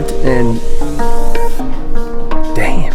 arrived and damn.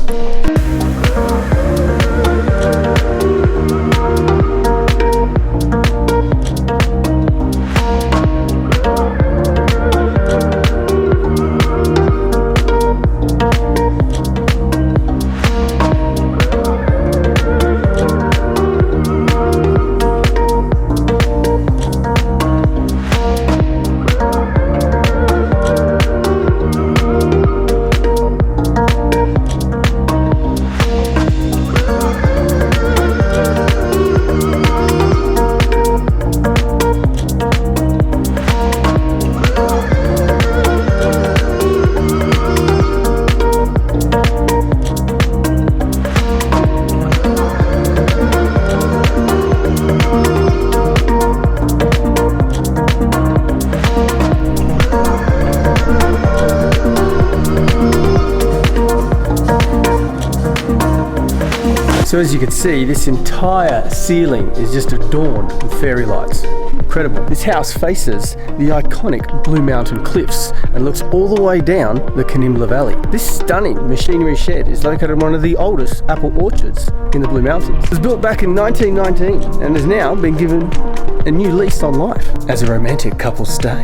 So as you can see, this entire ceiling is just adorned with fairy lights. Incredible. This house faces the iconic Blue Mountain Cliffs and looks all the way down the Kanimbla Valley. This stunning machinery shed is located in one of the oldest apple orchards in the Blue Mountains. It was built back in 1919 and has now been given a new lease on life as a romantic couple stay.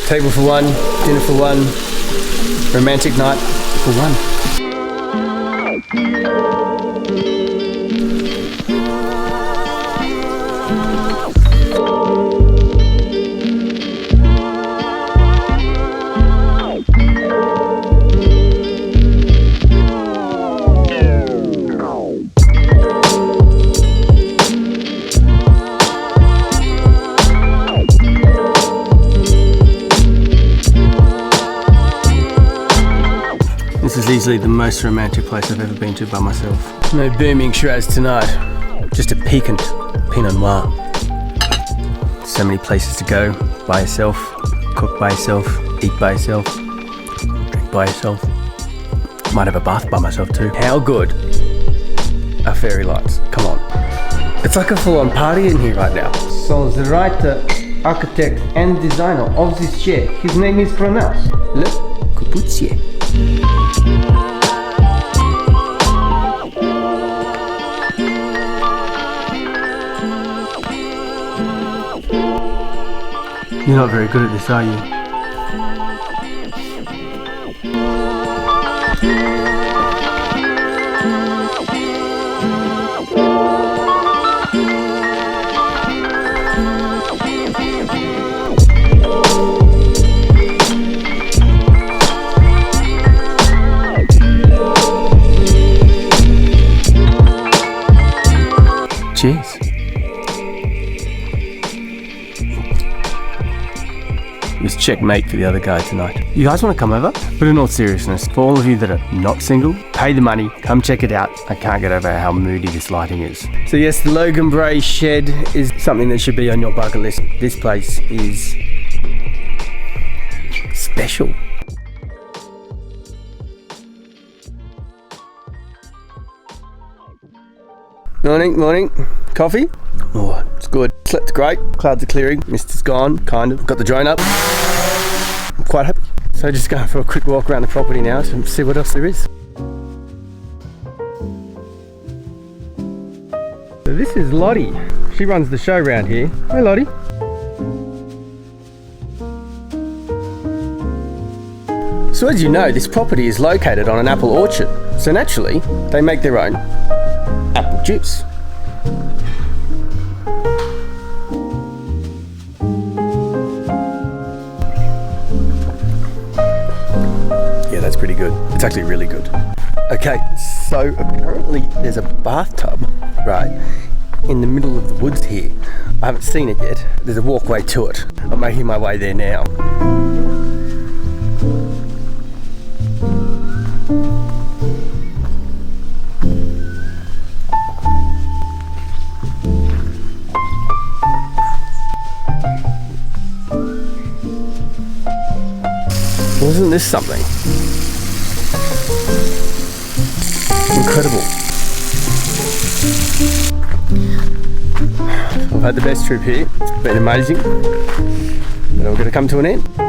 Table for one, dinner for one, romantic night for one. This is easily the most romantic place I've ever been to by myself. No booming Shiraz tonight, just a piquant Pinot Noir. So many places to go by yourself, cook by yourself, eat by yourself, drink by yourself. Might have a bath by myself too. How good are fairy lights? Come on. It's like a full-on party in here right now. So the writer, architect and designer of this chair, his name is pronounced Le Corbusier. You're not very good at this, are you? Cheers. It was checkmate for the other guy tonight. You guys want to come over? But in all seriousness, for all of you that are not single, pay the money, come check it out. I can't get over how moody this lighting is. So yes, the Logan Brae shed is something that should be on your bucket list. This place is special. Morning. Coffee? Oh, it's good. Slept great. Clouds are clearing. Mist is gone, kind of. Got the drone up. I'm quite happy. So just going for a quick walk around the property now to see what else there is. So this is Lottie. She runs the show around here. Hey Lottie. So as you know, this property is located on an apple orchard. So naturally, they make their own apple juice. Yeah, that's pretty good. It's actually really good. Okay, so apparently there's a bathtub, right, in the middle of the woods here. I haven't seen it yet. There's a walkway to it. I'm making my way there now. Wasn't this something? Incredible. I've had the best trip here. It's been amazing. But I'm going to come to an end.